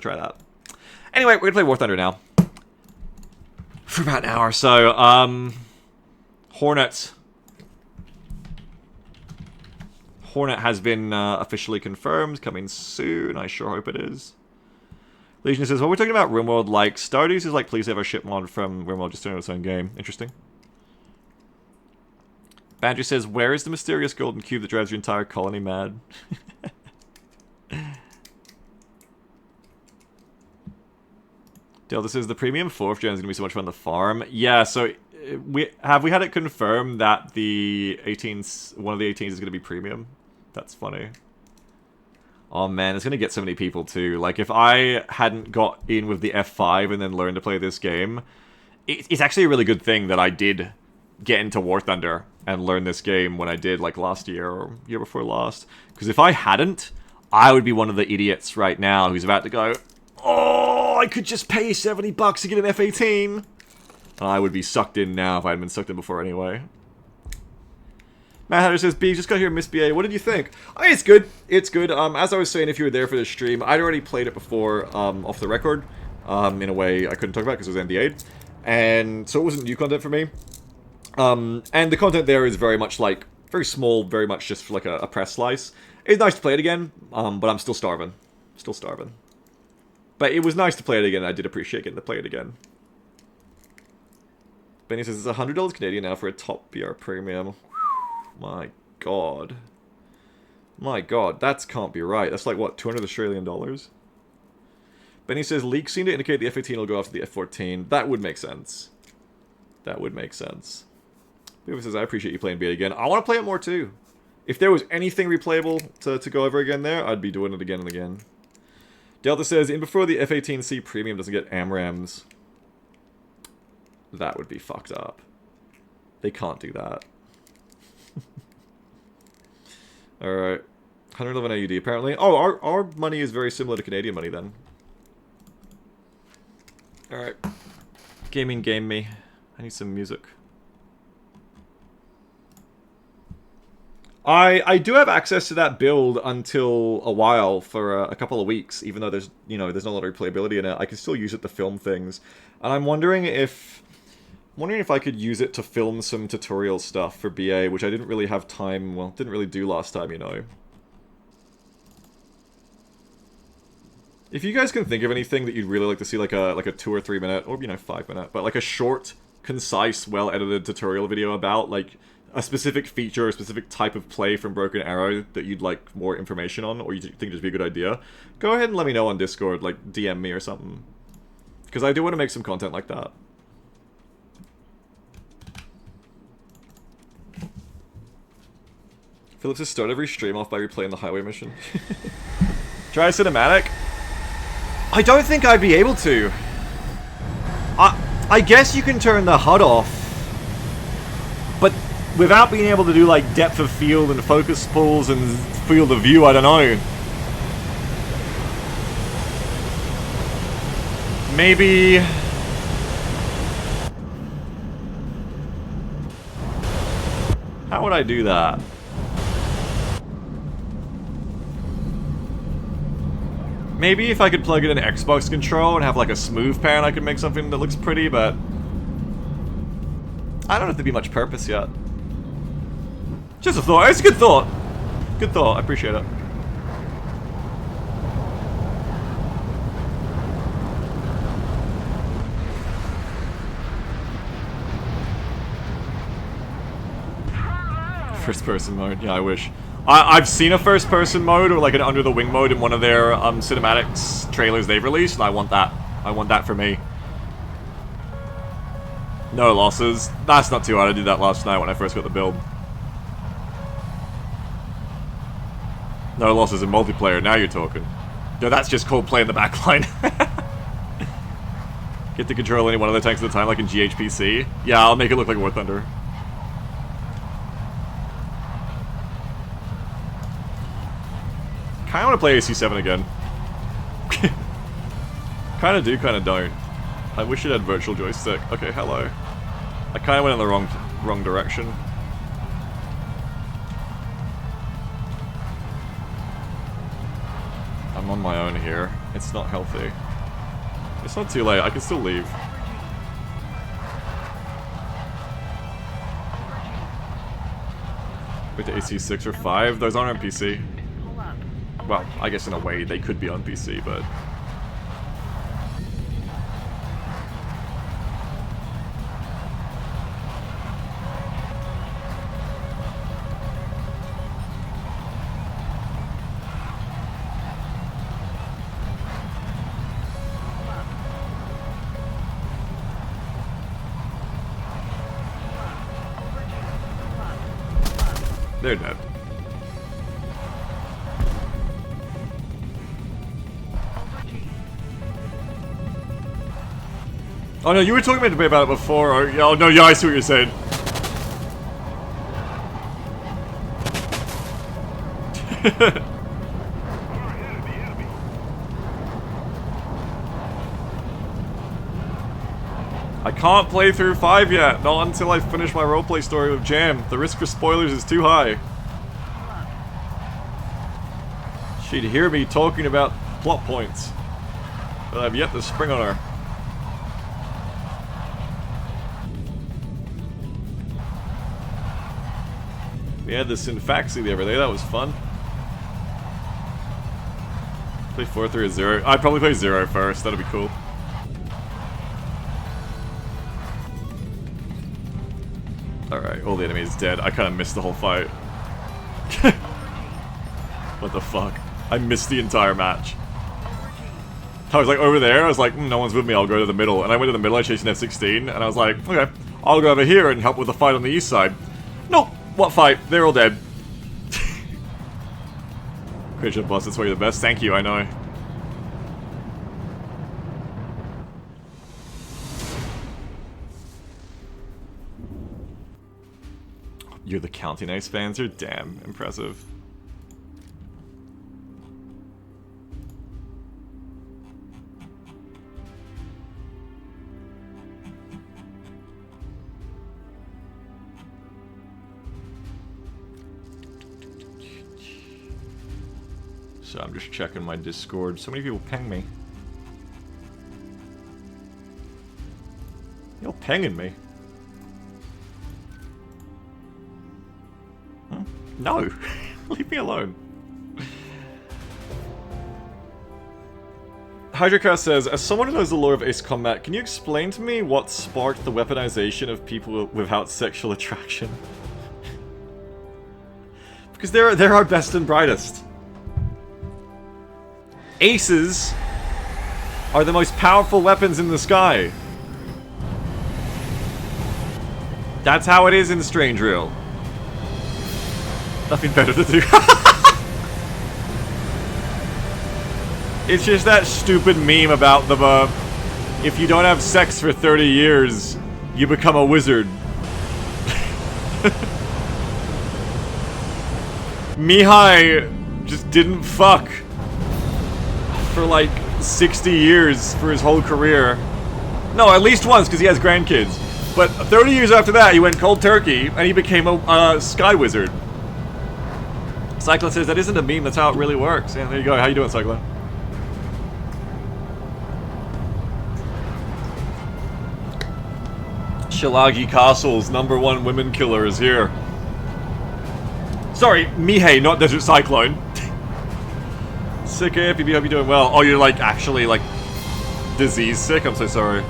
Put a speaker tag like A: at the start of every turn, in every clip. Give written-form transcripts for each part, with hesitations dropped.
A: Try that. Anyway, we're gonna play War Thunder now. For about an hour or so. Hornet. Hornet has been officially confirmed, coming soon. I sure hope it is. Legion says, well, we're talking about RimWorld, like, Stardust is like, please have a ship mod from RimWorld just doing its own game. Interesting. Badger says, where is the mysterious golden cube that drives your entire colony mad? Delta says, the premium 4th gen is going to be so much fun to farm. Yeah, so we had it confirmed that the 18s, one of the 18s is going to be premium. That's funny. Oh man, it's going to get so many people too. Like, if I hadn't got in with the F5 and then learned to play this game, it's actually a really good thing that I did get into War Thunder and learn this game when I did, like, last year or year before last. Because if I hadn't, I would be one of the idiots right now who's about to go, oh, I could just pay $70 to get an F18. And I would be sucked in now if I hadn't been sucked in before anyway. Matt Hatter says, B, just got here, Miss BA. What did you think? I mean, it's good. It's good. As I was saying, if you were there for the stream, I'd already played it before, off the record. In a way I couldn't talk about because it was NDA'd. And so it wasn't new content for me. And the content there is very much like, very small, very much just for like a press slice. It's nice to play it again, but I'm still starving. Still starving. But it was nice to play it again. I did appreciate getting to play it again. Benny says, it's $100 Canadian now for a top BR premium. My god. My god, that can't be right. That's like, what, 200 Australian dollars? Benny says, leaks seem to indicate the F-18 will go after the F-14. That would make sense. That would make sense. Beaver says, I appreciate you playing B again. I want to play it more too. If there was anything replayable to go over again there, I'd be doing it again and again. Delta says, in before the F-18C premium doesn't get AMRAMs. That would be fucked up. They can't do that. Alright. 111 AUD apparently. Oh, our money is very similar to Canadian money then. Alright. Gaming game me. I need some music. I do have access to that build until a while for a couple of weeks, even though there's not a lot of replayability in it. I can still use it to film things. And I'm wondering if I could use it to film some tutorial stuff for BA, which I didn't really have time, well, didn't really do last time, you know. If you guys can think of anything that you'd really like to see, like a 2 or 3 minute, or 5 minute, but like a short, concise, well-edited tutorial video about, like, a specific feature, a specific type of play from Broken Arrow that you'd like more information on, or you think would just be a good idea, go ahead and let me know on Discord, like, DM me or something. Because I do want to make some content like that. Phillips has started every stream off by replaying the highway mission. Try a cinematic? I don't think I'd be able to. I guess you can turn the HUD off, but without being able to do like depth of field and focus pulls and field of view, I don't know. Maybe... How would I do that? Maybe if I could plug in an Xbox control and have like a smooth pan, I could make something that looks pretty, but I don't know if there'd be much purpose yet. Just a thought. It's a good thought. Good thought. I appreciate it. First person mode. Yeah, I wish. I've seen a first-person mode or like an under-the-wing mode in one of their cinematics trailers they've released, and I want that. I want that for me. No losses. That's not too hard. I did that last night when I first got the build. No losses in multiplayer. Now you're talking. No, that's just called play in the backline. Get to control any one of the tanks at a time, like in GHPC. Yeah, I'll make it look like War Thunder. Kinda wanna play AC7 again. Kinda do, kinda don't. I wish it had virtual joystick. Okay, hello. I kinda went in the wrong direction. I'm I'm on my own here. It's not healthy. It's not too late. I can still leave. Wait to AC 6 or 5? Those aren't on PC. Well, I guess in a way they could be on PC, but... They're dead. Oh no, you were talking about it before, or... Oh no, yeah, I see what you're saying. I can't play through 5 yet, not until I finish my roleplay story with Jam. The risk for spoilers is too high. She'd hear me talking about plot points, but I've yet to spring on her. We had the Synfaxi the other day, that was fun. Play 4, 3, or 0. I'd probably play 0 first, that'd be cool. Alright, all the enemies dead. I kinda missed the whole fight. What the fuck? I missed the entire match. I was like over there, I was like, no one's with me, I'll go to the middle. And I went to the middle, I chased an F-16, and I was like, okay, I'll go over here and help with the fight on the east side. Nope, what fight? They're all dead. Creature Boss, that's why you're the best. Thank you, I know. You're the Counting Ice fans? You're damn impressive. So I'm just checking my Discord. So many people ping me. You're pinging me. Huh? No! Leave me alone. Hydrocast says, as someone who knows the lore of Ace Combat, can you explain to me what sparked the weaponization of people without sexual attraction? Because they're our best and brightest. Aces are the most powerful weapons in the sky. That's how it is in Strange Real. Nothing better to do. It's just that stupid meme about the, if you don't have sex for 30 years, you become a wizard. Mihai just didn't fuck for like 60 years for his whole career. No, at least once, because he has grandkids. But 30 years after that, he went cold turkey, and he became a sky wizard. Cyclone says, that isn't a meme, that's how it really works. Yeah, there you go. How you doing, Cyclone? Shilagi Castle's #1 women killer is here. Sorry, Mihei, not Desert Cyclone. Sick AFB, hope you're doing well. Oh, you're like actually like disease sick? I'm so sorry.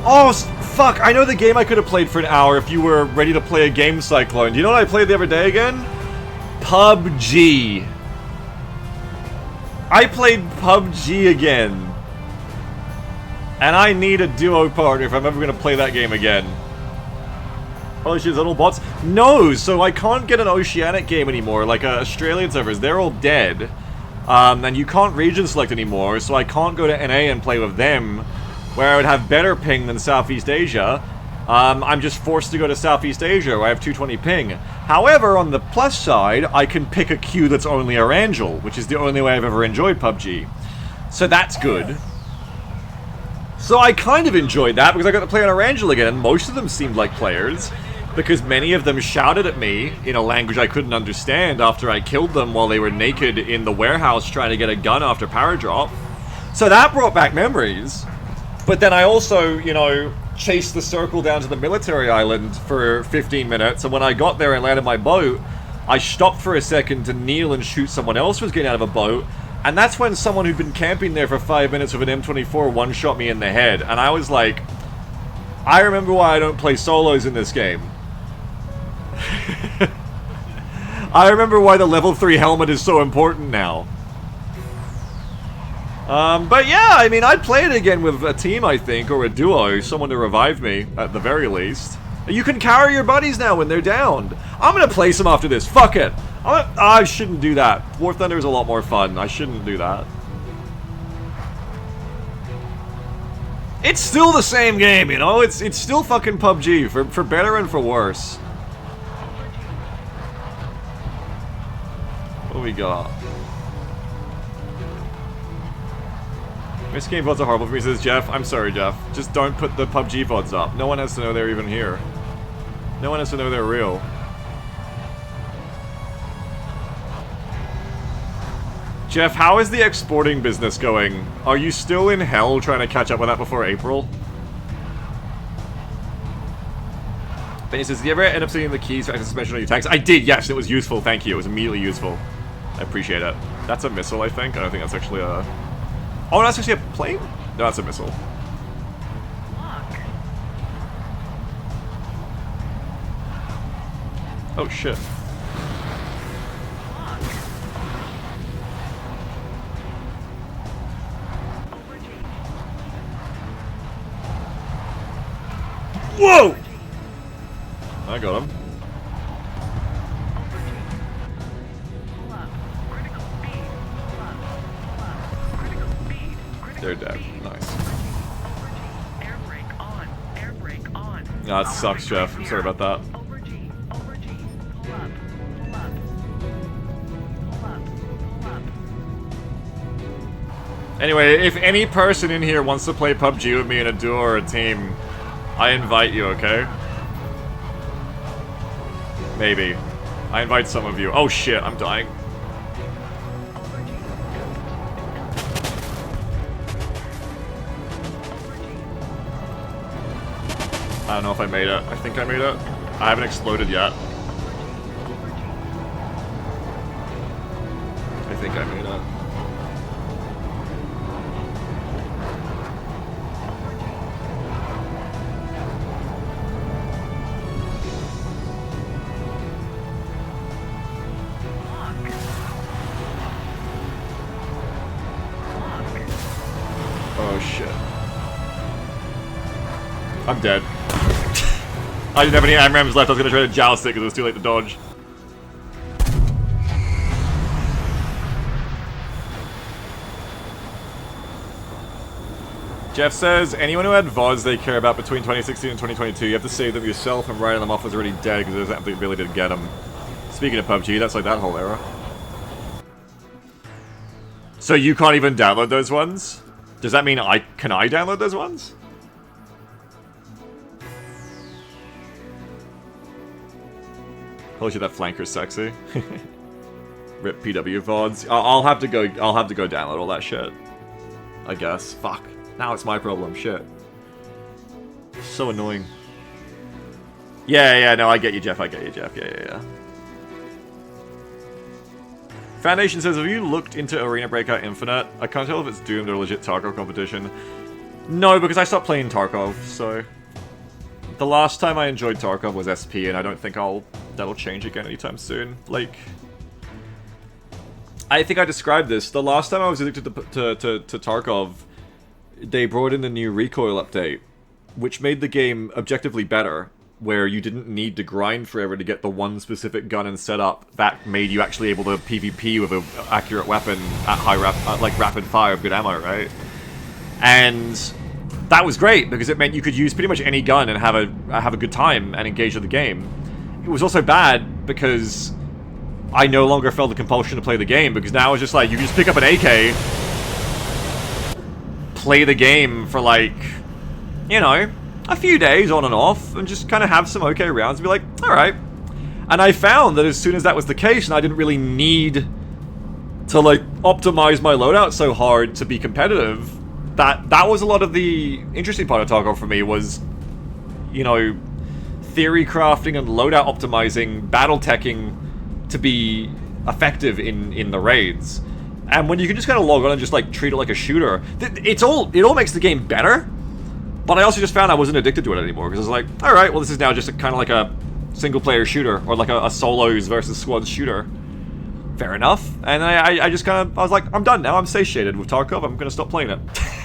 A: Oh, fuck, I know the game I could have played for an hour if you were ready to play a game, Cyclone. Do you know what I played the other day again? PUBG. I played PUBG again. And I need a duo partner if I'm ever going to play that game again. Oh shit, is that all bots? No, so I can't get an Oceanic game anymore, like Australian servers, they're all dead. And you can't region select anymore, so I can't go to NA and play with them, where I would have better ping than Southeast Asia. I'm just forced to go to Southeast Asia, where I have 220 ping. However, on the plus side, I can pick a queue that's only Erangel, which is the only way I've ever enjoyed PUBG. So that's good. So I kind of enjoyed that, because I got to play on Erangel again, and most of them seemed like players. because many of them shouted at me in a language I couldn't understand after I killed them while they were naked in the warehouse trying to get a gun after Paradrop. So that brought back memories. But then I also, you know, chased the circle down to the military island for 15 minutes, and when I got there and landed my boat, I stopped for a second to kneel and shoot someone else who was getting out of a boat, and that's when someone who'd been camping there for 5 minutes with an M24 one-shot me in the head, and I was like, I remember why I don't play solos in this game. I remember why the level 3 helmet is so important now. But yeah, I mean, I'd play it again with a team, I think, or a duo, someone to revive me, at the very least. You can carry your buddies now when they're downed. I'm gonna play some after this, fuck it! I shouldn't do that. War Thunder is a lot more fun, I shouldn't do that. It's still the same game, you know? It's still fucking PUBG, for better and for worse. What do we got? This game VODs are horrible for me, says Jeff. I'm sorry, Jeff. Just don't put the PUBG VODs up. No one has to know they're even here. No one has to know they're real. Jeff, how is the exporting business going? Are you still in hell trying to catch up with that before April? Benny says, did you ever end up seeing the keys for suspension on your tanks? I did, yes, it was useful, thank you. It was immediately useful. I appreciate it. That's a missile, I think. I don't think that's actually a... Oh, that's actually a plane? No, that's a missile. Oh, shit. Whoa! I got him. They're dead. Nice. No, it sucks, Jeff. I'm sorry about that. Anyway, if any person in here wants to play PUBG with me in a duo or a team, I invite you, okay? Maybe. I invite some of you. Oh shit, I'm dying. I don't know if I made it. I think I made it. I haven't exploded yet. I think I made it. Oh shit. I'm dead. I didn't have any AMRAMs left, I was gonna try to joust it because it was too late to dodge. Jeff says, anyone who had VODs they care about between 2016 and 2022, you have to save them yourself, and writing them off as already dead because there's not the ability to get them. Speaking of PUBG, that's like that whole era. So you can't even download those ones? Does that mean can I download those ones? Holy shit, that flanker's sexy. Rip PW VODs. I'll have to go download all that shit. I guess. Fuck. Now it's my problem. Shit. So annoying. Yeah, no, I get you, Jeff. Yeah. Foundation says, have you looked into Arena Breakout Infinite? I can't tell if it's doomed or legit Tarkov competition. No, because I stopped playing Tarkov, so... The last time I enjoyed Tarkov was SP, and I don't think that'll change again anytime soon. Like... I think I described this. The last time I was addicted to Tarkov, they brought in the new recoil update, which made the game objectively better, where you didn't need to grind forever to get the one specific gun and setup that made you actually able to PvP with an accurate weapon at high like rapid fire with good ammo, right? And that was great because it meant you could use pretty much any gun and have a good time and engage with the game. It was also bad because I no longer felt the compulsion to play the game because now it's just like you can just pick up an AK, play the game for like, you know, a few days on and off and just kind of have some okay rounds and be like, alright. And I found that as soon as that was the case and I didn't really need to like optimize my loadout so hard to be competitive, that was a lot of the interesting part of Tarkov for me was, you know, theory crafting and loadout optimizing, battle teching to be effective in the raids. And when you can just kind of log on and just like treat it like a shooter, it all makes the game better. But I also just found I wasn't addicted to it anymore because I was like, all right, well this is now just kind of like a single player shooter or like a solos versus squads shooter. Fair enough. And I just kind of, I was like, I'm done now. I'm satiated with Tarkov. I'm going to stop playing it.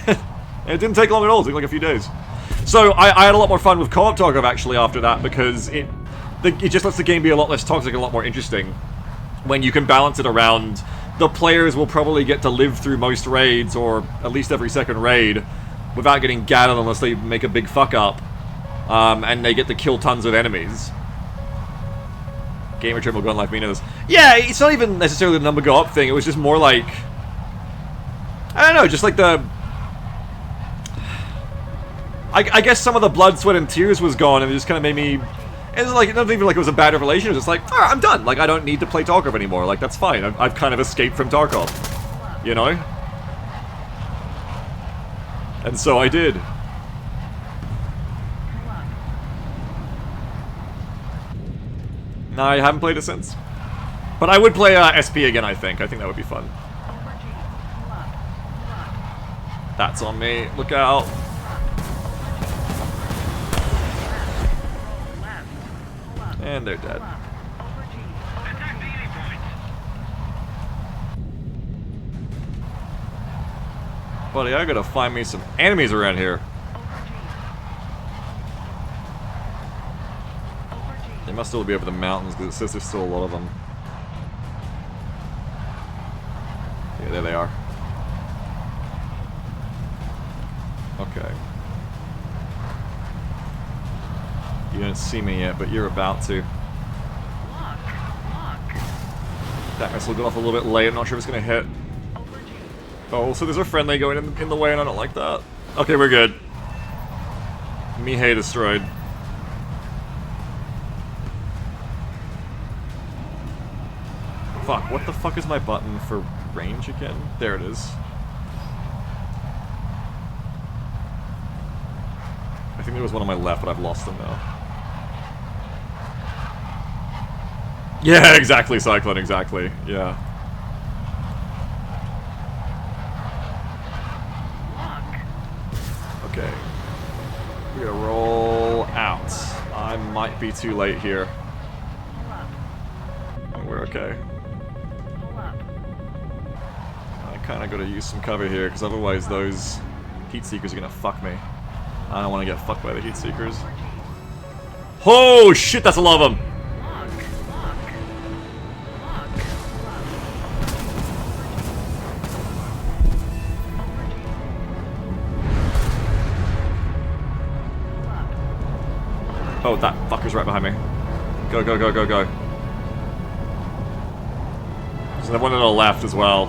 A: And it didn't take long at all. It took like a few days. So I had a lot more fun with co-op Tarkov actually after that because it just lets the game be a lot less toxic and a lot more interesting when you can balance it around the players will probably get to live through most raids or at least every second raid without getting gathered unless they make a big fuck up and they get to kill tons of enemies. Gamer Triple Gun Life me knows. Yeah, it's not even necessarily the number go up thing, it was just more like, I don't know, just like the, I guess some of the blood, sweat, and tears was gone, and it just kind of made me, it was like, it wasn't even like it was a bad revelation, it was just like, alright, I'm done, like, I don't need to play Tarkov anymore, like, that's fine, I've kind of escaped from Tarkov, you know? And so I did. No, I haven't played it since. But I would play SP again, I think that would be fun. That's on me, look out. And they're dead. Buddy, I gotta find me some enemies around here. They must still be over the mountains because it says there's still a lot of them. Yeah, there they are. Okay. You don't see me yet, but you're about to. That missile got off a little bit late, I'm not sure if it's gonna hit. Oh, so there's a friendly going in the way and I don't like that. Okay, we're good. Mihei destroyed. Fuck, what the fuck is my button for range again? There it is. I think there was one on my left, but I've lost them now. Yeah, exactly, Cyclone, exactly. Yeah. Okay. We're gonna roll out. I might be too late here. We're okay. I kinda gotta use some cover here, because otherwise those heat seekers are gonna fuck me. I don't wanna get fucked by the heat seekers. Oh shit, that's a lot of them! Oh, that fucker's right behind me. Go, go, go, go, go. There's another one on the left as well.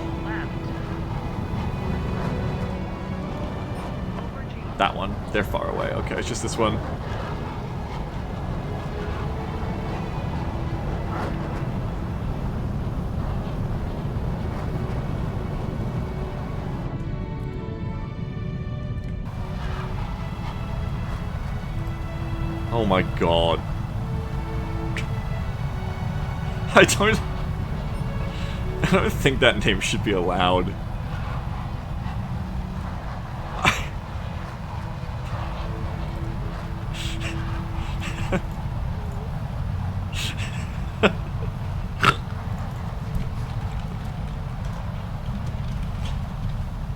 A: That one. They're far away. Okay, it's just this one. Oh my god. I don't think that name should be allowed.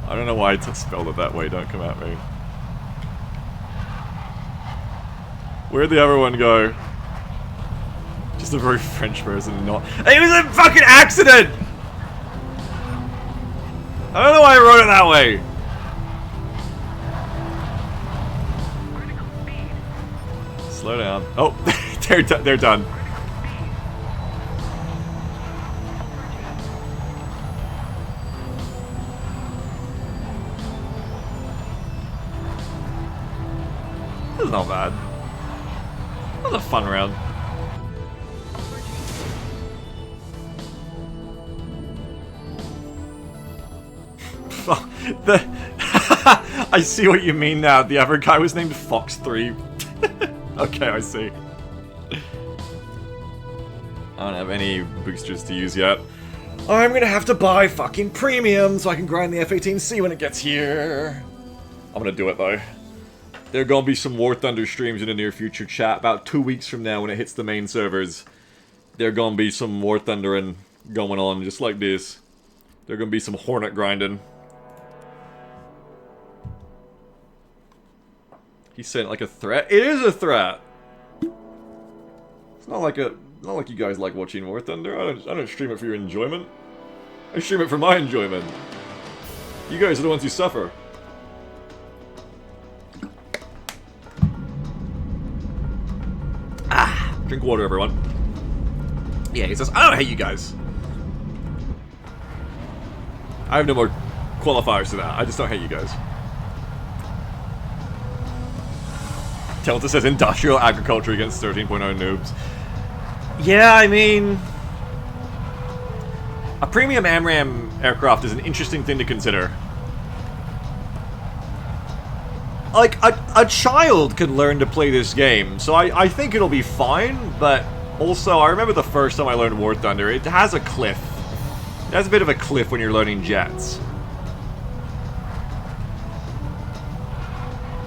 A: I don't know why I spelled it that way, don't come at me. Where'd the other one go? Just a very French person, not. It was a fucking accident! I don't know why I wrote it that way. Slow down. Oh, they're done. was not bad. That was a fun round. I see what you mean now. The other guy was named Fox 3. Okay, I see. I don't have any boosters to use yet. I'm gonna have to buy fucking premium so I can grind the F-18C when it gets here. I'm gonna do it though. There are gonna be some War Thunder streams in the near future, chat. About 2 weeks from now when it hits the main servers. There are gonna be some War Thundering going on just like this. There are gonna be some Hornet grinding. He said like a threat. It is a threat. It's not like you guys like watching War Thunder. I don't stream it for your enjoyment. I stream it for my enjoyment. You guys are the ones who suffer. Ah, drink water, everyone. Yeah, he says, I don't hate you guys. I have no more qualifiers to that. I just don't hate you guys. Delta says industrial agriculture against 13.0 noobs. Yeah, I mean... a premium AMRAAM aircraft is an interesting thing to consider. Like, a child could learn to play this game, so I think it'll be fine, but also, I remember the first time I learned War Thunder, it has a cliff. It has a bit of a cliff when you're learning jets.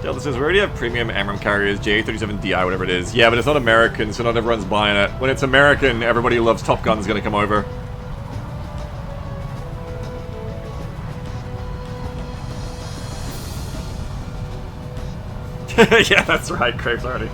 A: Delta says, we already have premium AMRAAM carriers, JA-37DI, whatever it is. Yeah, but it's not American, so not everyone's buying it. When it's American, everybody who loves Top Gun's gonna come over. Yeah, that's right, Crepes already.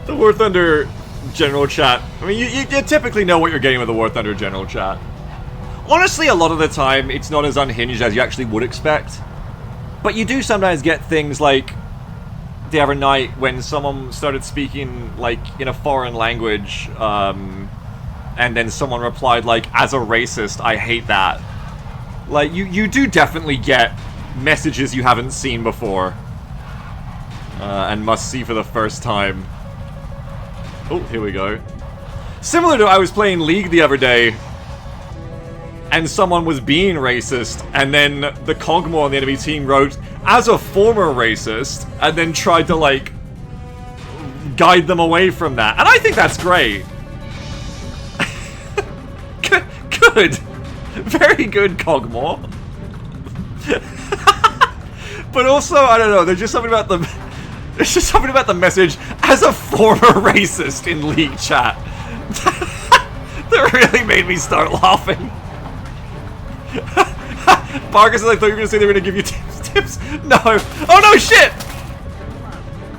A: The War Thunder general chat. I mean, you typically know what you're getting with the War Thunder general chat. Honestly, a lot of the time, it's not as unhinged as you actually would expect. But you do sometimes get things like the other night when someone started speaking, like, in a foreign language, and then someone replied, like, as a racist, I hate that. Like, you do definitely get messages you haven't seen before. And must see for the first time. Oh, here we go. Similar to I was playing League the other day, and someone was being racist, and then the Cogmore on the enemy team wrote, as a former racist, and then tried to, like, guide them away from that. And I think that's great. Good. Very good, Cogmore. But also, I don't know, there's just something about the... There's just something about the message, as a former racist in League chat. That really made me start laughing. Marcus, I thought you were going to say they were going to give you tips. No. Oh no, shit!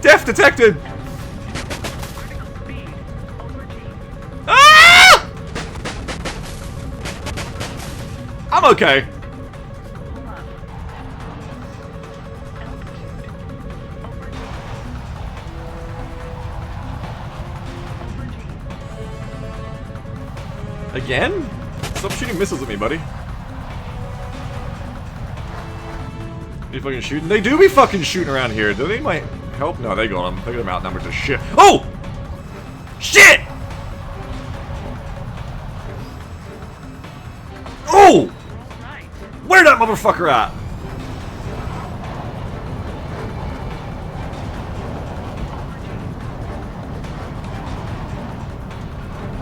A: Death detected. Ah! I'm okay. Again? Stop shooting missiles at me, buddy. You fucking shooting? They do be fucking shooting around here. Do they might help? No, they got them. They got them outnumbered to shit. Oh! Shit! Oh! Where'd that motherfucker at?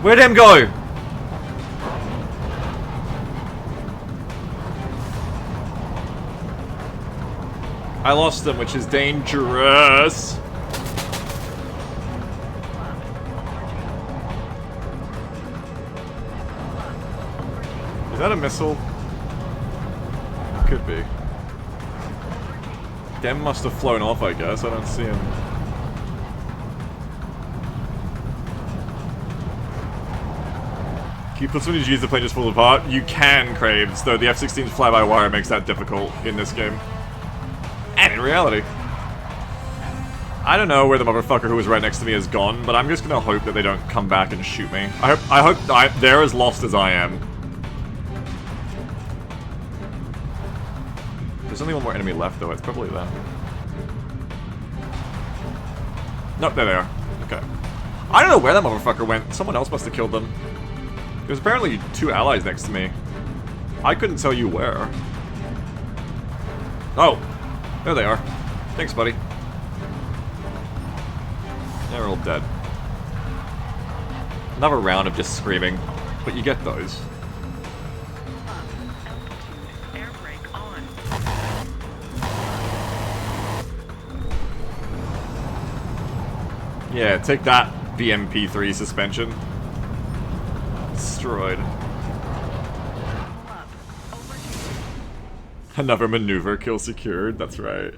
A: Where'd him go? I lost them, which is dangerous. Is that a missile? Could be. Dem must have flown off, I guess. I don't see him. Can you put somebody to use the plane just fall apart? You can, Craves, though the F-16's fly-by-wire makes that difficult in this game. And in reality. I don't know where the motherfucker who was right next to me has gone, but I'm just gonna hope that they don't come back and shoot me. I hope they're as lost as I am. There's only one more enemy left, though. It's probably them. Nope, there they are. Okay. I don't know where that motherfucker went. Someone else must have killed them. There's apparently 2 allies next to me. I couldn't tell you where. Oh, there they are. Thanks, buddy. They're all dead. Another round of just screaming, but you get those. Yeah, take that, BMP3 suspension. Destroyed. Another maneuver kill secured, that's right.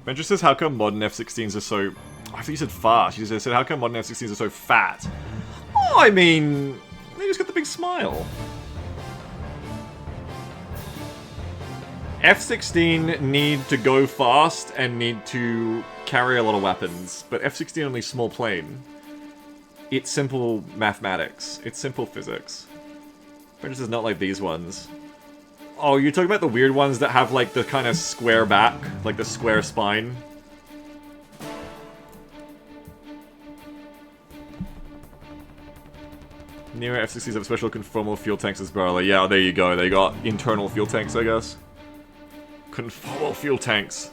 A: Bencher says, how come modern F-16s are so... I think you said fast. You said, how come modern F-16s are so fat? Oh, I mean... They just got the big smile. F-16 need to go fast and need to carry a lot of weapons, but F-16 only small plane. It's simple mathematics. It's simple physics. Bencher says, not like these ones. Oh, you're talking about the weird ones that have, like, the kind of square back? Like, the square spine? Newer F-16s have special conformal fuel tanks as well. Yeah, there you go. They got internal fuel tanks, I guess. Conformal fuel tanks.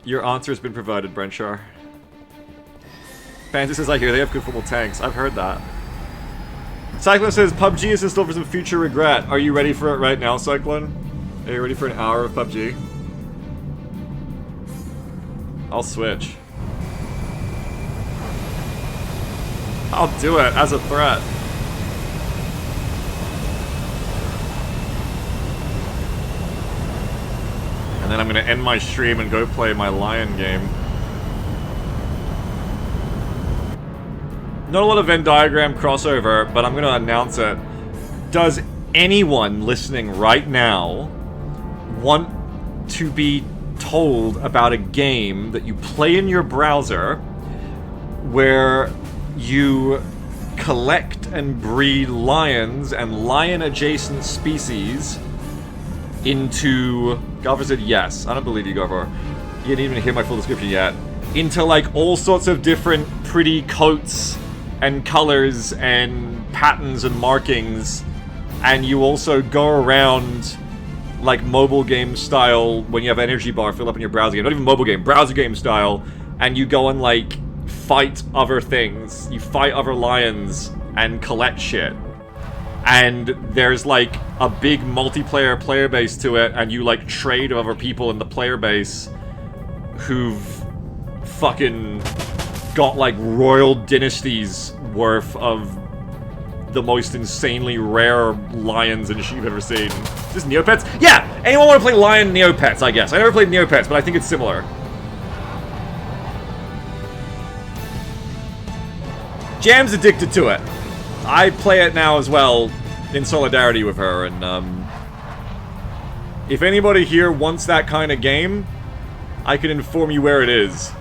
A: Your answer has been provided, Brenchar. Pansy says, I hear they have conformal tanks. I've heard that. Cyclone says, PUBG is in store for some future regret. Are you ready for it right now, Cyclone? Are you ready for an hour of PUBG? I'll switch. I'll do it as a threat. And then I'm gonna end my stream and go play my Lion game. Not a lot of Venn diagram crossover, but I'm gonna announce it. Does anyone listening right now want to be told about a game that you play in your browser where you collect and breed lions and lion-adjacent species into... Golfer said yes. I don't believe you, Golfer. You didn't even hear my full description yet. Into, like, all sorts of different pretty coats and colors and patterns and markings, and you also go around like mobile game style when you have energy bar fill up in your browser game. Not even mobile game, browser game style, and you go and like fight other things. You fight other lions and collect shit. And there's like a big multiplayer player base to it, and you like trade with other people in the player base who've fucking got like royal dynasties worth of the most insanely rare lions and shit you've ever seen. Just Neopets? Yeah! Anyone want to play Lion Neopets, I guess. I never played Neopets, but I think it's similar. Jam's addicted to it. I play it now as well, in solidarity with her, and if anybody here wants that kind of game, I can inform you where it is.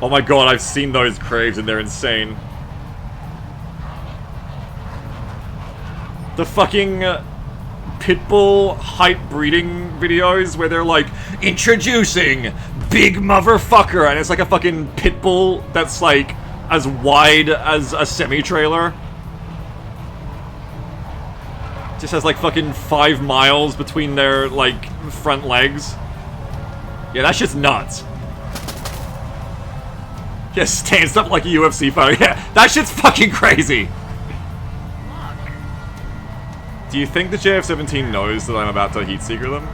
A: Oh my god, I've seen those craves and they're insane. The fucking pitbull hype breeding videos where they're like, introducing big motherfucker, and it's like a fucking pitbull that's like as wide as a semi-trailer. Just has like fucking 5 miles between their like front legs. Yeah, that shit's nuts. Yeah, stands up like a UFC fighter. Yeah, that shit's fucking crazy. Do you think the JF-17 knows that I'm about to heat seeker them?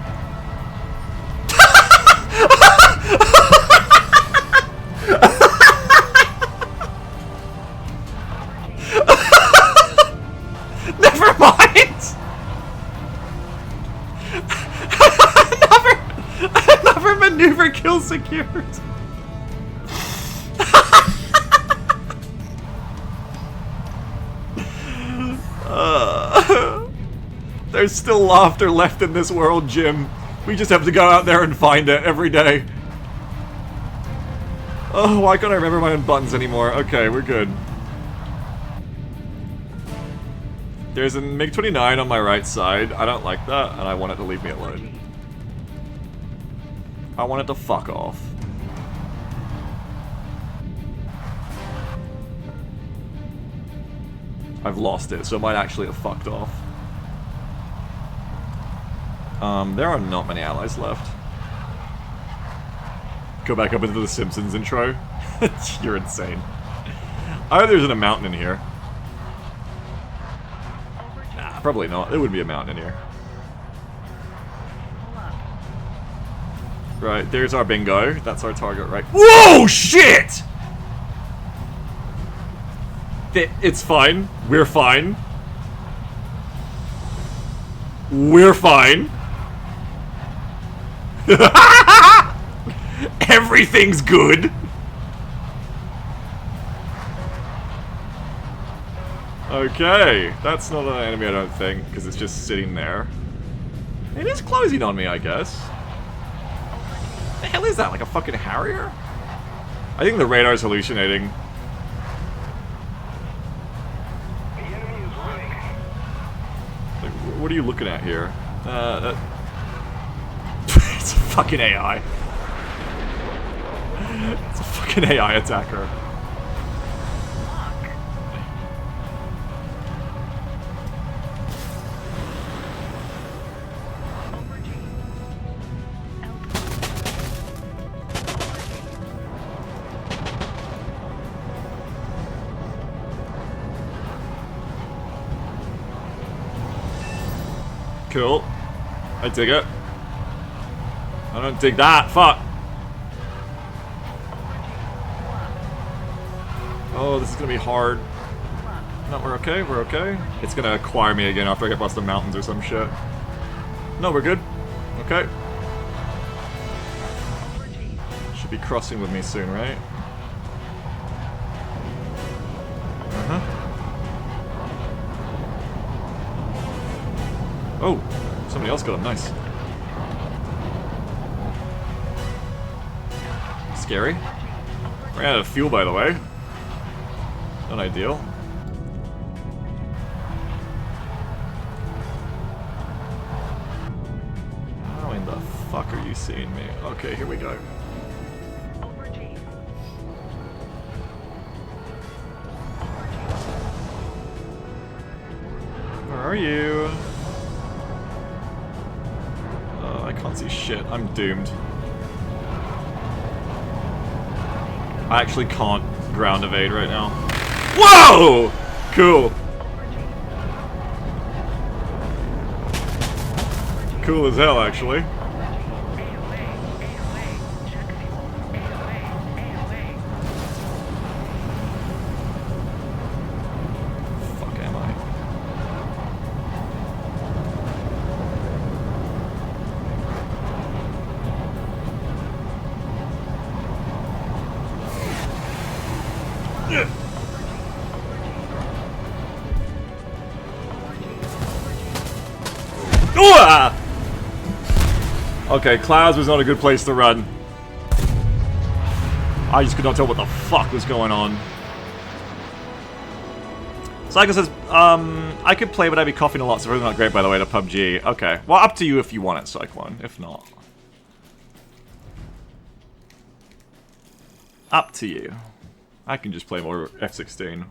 A: Never mind. another maneuver kill secured. There's still laughter left in this world, Jim. We just have to go out there and find it every day. Oh, why can't I remember my own buttons anymore? Okay, we're good. There's a MiG-29 on my right side. I don't like that, and I want it to leave me alone. I want it to fuck off. I've lost it, so it might actually have fucked off. There are not many allies left. Go back up into the Simpsons intro. You're insane. I know there's a mountain in here. Nah, probably not. There wouldn't be a mountain in here. Right, there's our bingo. That's our target, right? Whoa, shit! It's fine. We're fine. We're fine. Everything's good. Okay, that's not an enemy, I don't think, because it's just sitting there. It is closing on me, I guess. The hell is that? Like a fucking Harrier? I think the radar's hallucinating. Like, what are you looking at here? It's a fucking AI. It's a fucking AI attacker. Cool. I dig it. I don't dig that. Fuck. Oh, this is gonna be hard. No, we're okay. We're okay. It's gonna acquire me again after I get past the mountains or some shit. No, we're good. Okay. Should be crossing with me soon, right? Oh, somebody else got him. Nice. Scary. Ran out of fuel, by the way. Not ideal. How in the fuck are you seeing me? Okay, here we go. Where are you? I can't see shit. I'm doomed. I actually can't ground evade right now. Whoa! Cool. Cool as hell, actually. Fuck am I? Okay, clouds was not a good place to run. I just could not tell what the fuck was going on. Psycho says, I could play, but I'd be coughing a lot, so really not great, by the way, to PUBG. Okay, well, up to you if you want it, Cyclone. If not. Up to you. I can just play more F-16.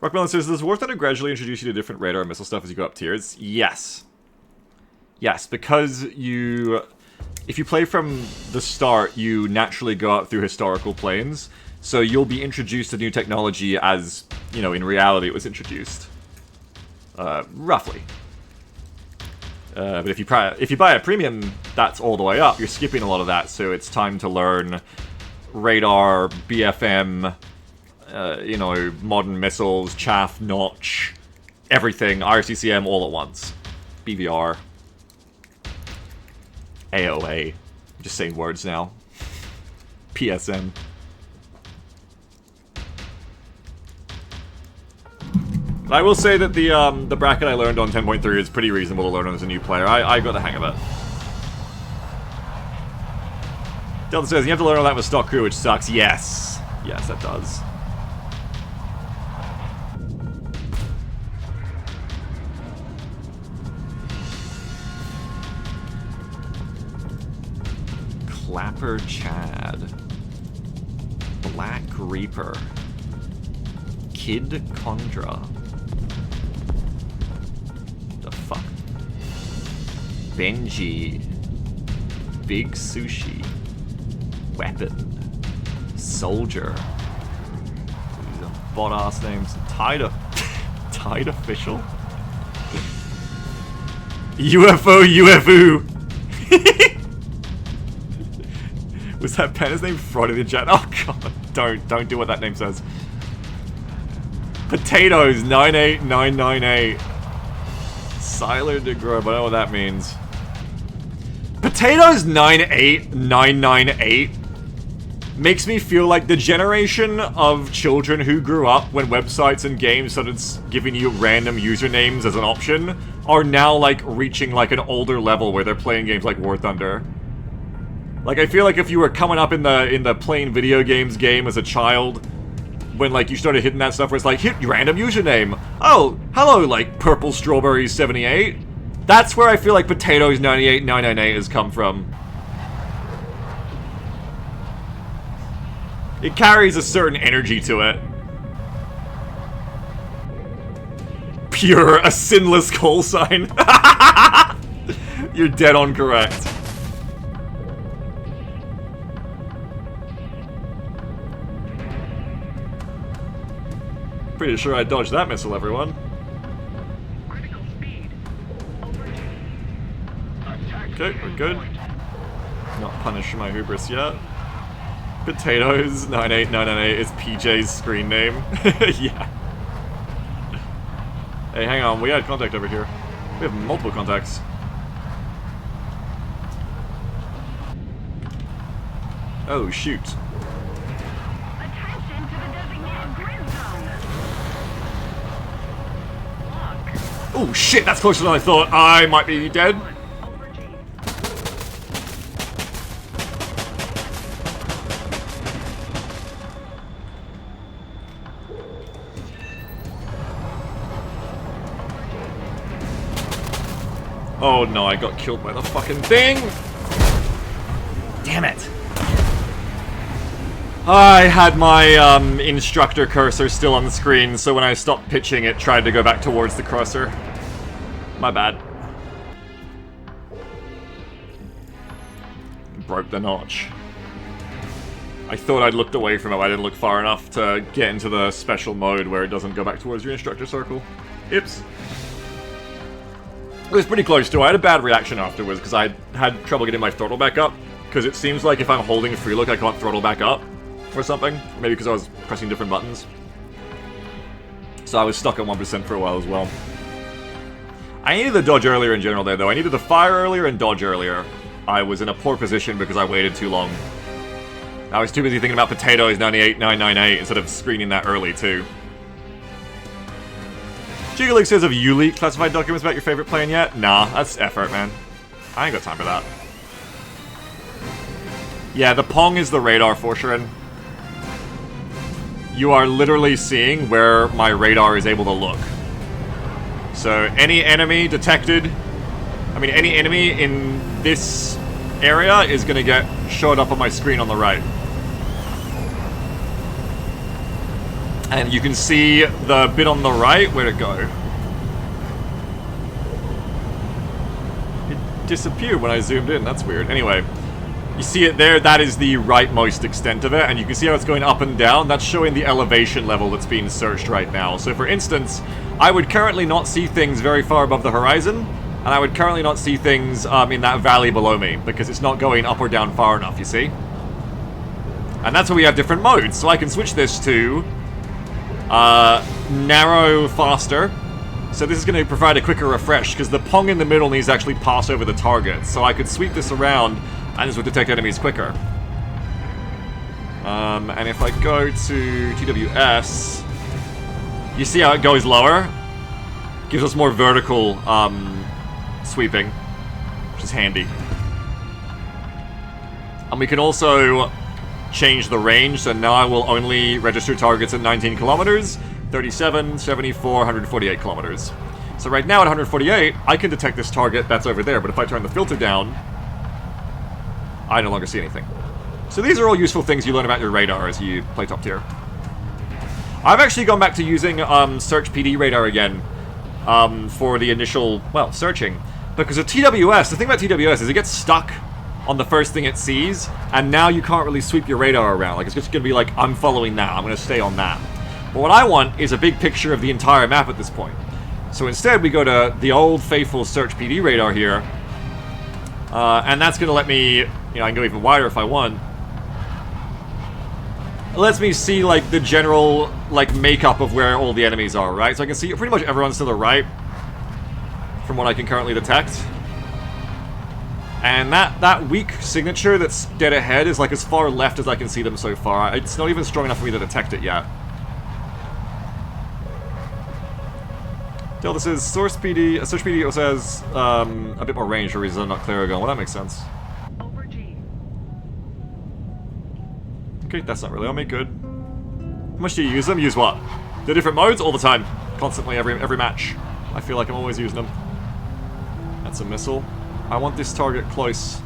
A: Rockmelon says, is it worth it to gradually introduce you to different radar and missile stuff as you go up tiers? Yes. Yes, because if you play from the start, you naturally go up through historical planes, so you'll be introduced to new technology as, you know, in reality it was introduced. Roughly. But if you buy a premium, that's all the way up. You're skipping a lot of that, so it's time to learn radar, BFM, you know, modern missiles, chaff, notch, everything, RCCM all at once. BVR. AOA. I'm just saying words now. PSM. I will say that the bracket I learned on 10.3 is pretty reasonable to learn as a new player. I got the hang of it. Delta says, you have to learn all that with stock crew, which sucks. Yes. Yes, that does. Clapper Chad. Black Reaper. Kid Condra. The fuck? Benji. Big Sushi. Weapon. Soldier. These are bot-ass names. Tide Official. UFO. Was that Penner's name Friday the Jet? Oh god, don't do what that name says. Potatoes 98998. Siler de Grove, I don't know what that means. Potatoes 98998 makes me feel like the generation of children who grew up when websites and games started giving you random usernames as an option are now like reaching like an older level where they're playing games like War Thunder. Like, I feel like if you were coming up in the playing video games game as a child, when, like, you started hitting that stuff where it's like, hit random username. Oh, hello, like, Purple Strawberry 78. That's where I feel like Potatoes 98998 has come from. It carries a certain energy to it. Pure, a sinless call sign. You're dead on correct. Pretty sure I dodged that missile, everyone. Okay, we're good. Not punished for my hubris yet. Potatoes 98998 is PJ's screen name. Yeah. Hey, hang on, we had contact over here. We have multiple contacts. Oh, shoot. Oh shit, that's closer than I thought. I might be dead. Oh no, I got killed by the fucking thing! Damn it! I had my instructor cursor still on the screen, so when I stopped pitching it tried to go back towards the cursor. My bad. Broke the notch. I thought I'd looked away from it, I didn't look far enough to get into the special mode where it doesn't go back towards your instructor circle. Oops. It was pretty close too. I had a bad reaction afterwards because I had trouble getting my throttle back up. Because it seems like if I'm holding free look I can't throttle back up. Or something. Maybe because I was pressing different buttons. So I was stuck at 1% for a while as well. I needed the dodge earlier in general there though. I needed the fire earlier and dodge earlier. I was in a poor position because I waited too long. I was too busy thinking about Potatoes 98998 instead of screening that early too. Jigalik says, have you leaked classified documents about your favorite plane yet? Nah, that's effort, man. I ain't got time for that. Yeah, the Pong is the radar, Forsharin. You are literally seeing where my radar is able to look. So, any enemy detected... any enemy in this area is gonna get showed up on my screen on the right. And you can see the bit on the right, where'd it go? It disappeared when I zoomed in, that's weird. Anyway, you see it there, that is the rightmost extent of it, and you can see how it's going up and down. That's showing the elevation level that's being searched right now. So for instance, I would currently not see things very far above the horizon, and I would currently not see things in that valley below me, because it's not going up or down far enough, you see? And that's where we have different modes, so I can switch this to... narrow faster. So this is going to provide a quicker refresh, because the Pong in the middle needs to actually pass over the target. So I could sweep this around, and this would detect enemies quicker. And if I go to TWS, you see how it goes lower? Gives us more vertical sweeping, which is handy. And we can also change the range, so now I will only register targets at 19 kilometers, 37, 74, 148 kilometers. So right now at 148, I can detect this target that's over there, but if I turn the filter down, I no longer see anything. So these are all useful things you learn about your radar as you play top tier. I've actually gone back to using Search PD radar again for the initial, well, searching. Because of TWS, the thing about TWS is it gets stuck on the first thing it sees, and now you can't really sweep your radar around. Like, it's just gonna be like, I'm following that, I'm gonna stay on that. But what I want is a big picture of the entire map at this point. So instead, we go to the old faithful Search PD radar here, and that's gonna let me, you know, I can go even wider if I want. It lets me see, like, the general, like, makeup of where all the enemies are, right? So I can see pretty much everyone's to the right, from what I can currently detect. And that weak signature that's dead ahead is, like, as far left as I can see them so far. It's not even strong enough for me to detect it yet. Still, this is Source PD. Search PD also has a bit more range for reasons I'm not clear ago. Well, that makes sense. Okay, that's not really on me. Good. How much do you use them? Use what? The different modes? All the time. Constantly, every match. I feel like I'm always using them. That's a missile. I want this target close.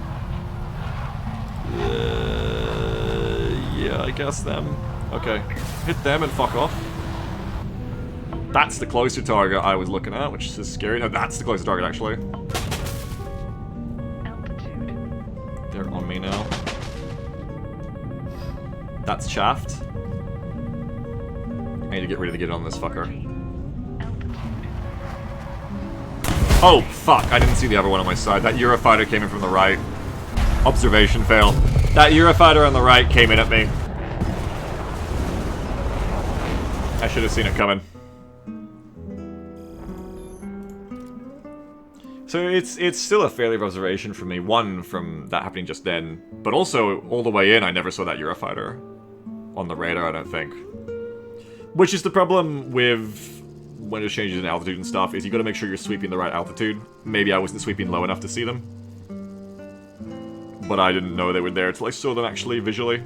A: Yeah, I guess them. Okay. Hit them and fuck off. That's the closer target I was looking at, which is scary. No, that's the closer target, actually. They're on me now. That's chaffed. I need to get ready to get on this fucker. Oh, fuck. I didn't see the other one on my side. That Eurofighter came in from the right. Observation fail. That Eurofighter on the right came in at me. I should have seen it coming. So it's still a failure of observation for me. One, from that happening just then. But also, all the way in, I never saw that Eurofighter on the radar, I don't think. Which is the problem with when it changes in altitude and stuff, is you gotta make sure you're sweeping the right altitude. Maybe I wasn't sweeping low enough to see them. But I didn't know they were there until I saw them actually visually.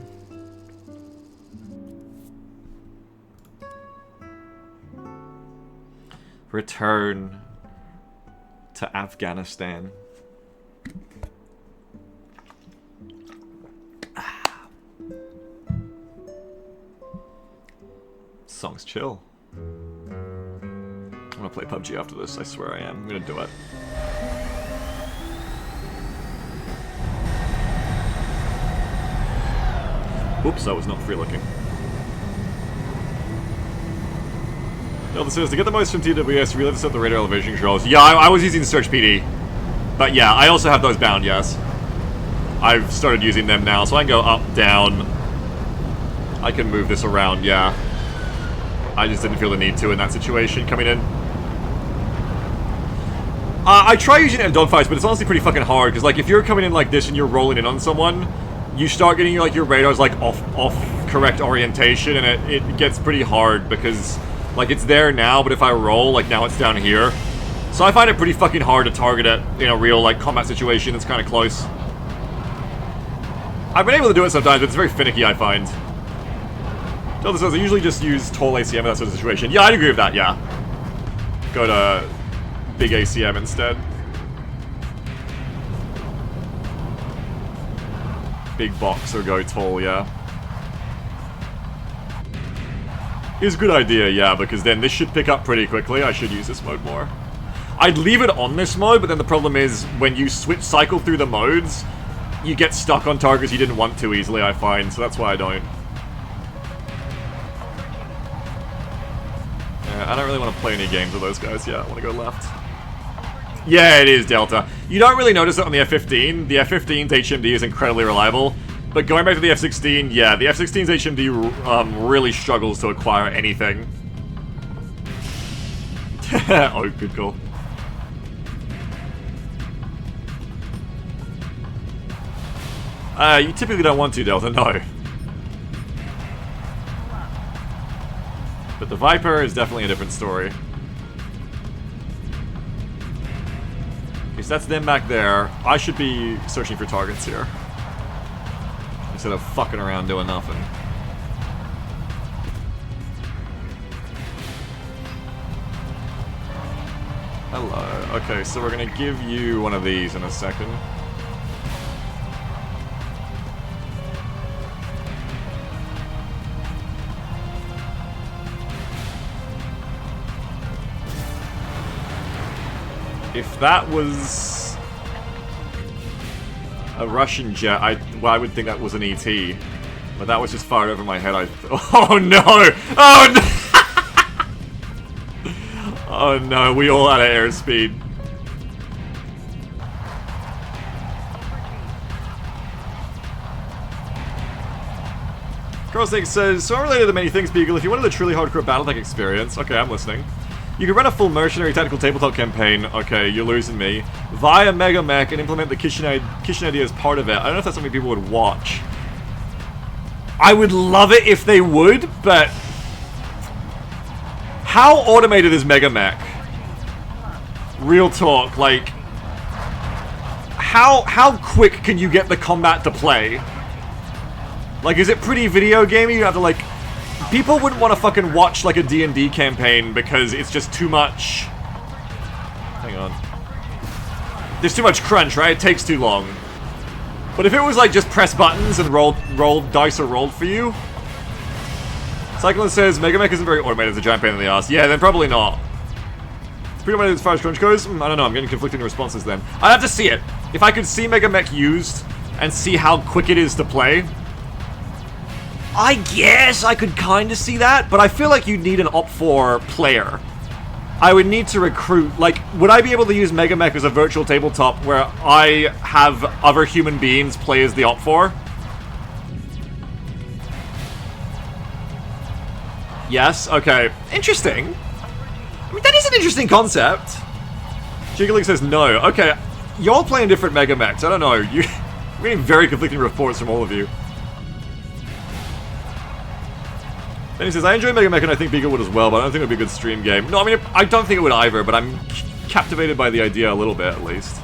A: Return to Afghanistan. Song's chill. I'm gonna play PUBG after this, I swear I am. I'm gonna do it. Oops, that was not free looking. No, this is to get the most from TWS, you really have to set the radar elevation controls. Yeah, I was using Search PD. But yeah, I also have those bound, yes. I've started using them now, so I can go up, down. I can move this around, yeah. I just didn't feel the need to in that situation coming in. I try using it in dogfights, but it's honestly pretty fucking hard, because like if you're coming in like this and you're rolling in on someone, you start getting like your radar's like off correct orientation, and it gets pretty hard because like it's there now, but if I roll, like now it's down here. So I find it pretty fucking hard to target it in a real like combat situation that's kind of close. I've been able to do it sometimes, but it's very finicky, I find. Delta says I usually just use tall ACM in that sort of situation. Yeah, I'd agree with that, yeah. Go to big ACM instead. Big box or go tall, yeah. Is a good idea, yeah, because then this should pick up pretty quickly. I should use this mode more. I'd leave it on this mode, but then the problem is when you cycle through the modes, you get stuck on targets you didn't want to easily, I find, so that's why I don't. Yeah, I don't really want to play any games with those guys yet. I want to go left. Yeah, it is Delta. You don't really notice it on the F-15. The F-15's HMD is incredibly reliable. But going back to the F-16, yeah, the F-16's HMD really struggles to acquire anything. Oh, good call. You typically don't want to, Delta, no. But the Viper is definitely a different story. Okay, so that's them back there. I should be searching for targets here. Instead of fucking around doing nothing. Hello. Okay, so we're gonna give you one of these in a second. If that was a Russian jet, I would think that was an ET. But that was just fired over my head. Oh no! Oh no! Oh no, we all out of airspeed. Crossing says, so unrelated to many things, Beagle, if you wanted a truly hardcore Battletech experience, okay, I'm listening. You could run a full mercenary tactical tabletop campaign, okay, you're losing me, via Mega Mech and implement the kitchen idea as part of it. I don't know if that's something people would watch. I would love it if they would, but how automated is Mega Mech? Real talk, like, how quick can you get the combat to play? Like, is it pretty video gamey? You have to, like, people wouldn't want to fucking watch, like, a D&D campaign because it's just too much. Hang on. There's too much crunch, right? It takes too long. But if it was, like, just press buttons and dice are rolled for you. Cyclone says, Mega Mech isn't very automated, it's a giant pain in the ass. Yeah, then probably not. It's pretty automated as far as crunch goes? I don't know, I'm getting conflicting responses then. I'd have to see it. If I could see Mega Mech used and see how quick it is to play, I guess I could kind of see that, but I feel like you'd need an Op4 player. I would need to recruit, like, would I be able to use Mega Mech as a virtual tabletop where I have other human beings play as the Op4? Yes, okay. Interesting. I mean, that is an interesting concept. Jiggling says no. Okay, y'all playing different Mega Mechs. I don't know. You're getting very conflicting reports from all of you. Then he says, I enjoy Mega Mech and I think Beagle would as well, but I don't think it would be a good stream game. No, I mean, I don't think it would either, but I'm captivated by the idea a little bit, at least.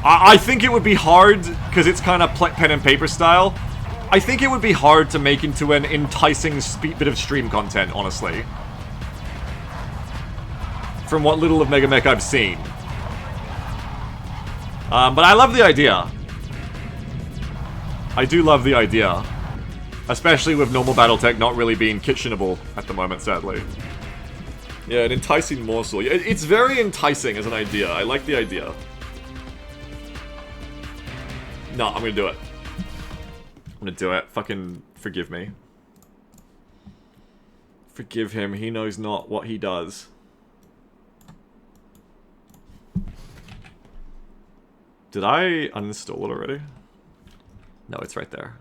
A: I think it would be hard, because it's kind of pen and paper style. I think it would be hard to make into an enticing bit of stream content, honestly. From what little of Mega Mech I've seen. But I love the idea. I do love the idea. Especially with normal Battletech not really being kitchenable at the moment, sadly. Yeah, an enticing morsel. It's very enticing as an idea. I like the idea. No, I'm gonna do it. I'm gonna do it. Fucking forgive me. Forgive him. He knows not what he does. Did I uninstall it already? No, it's right there.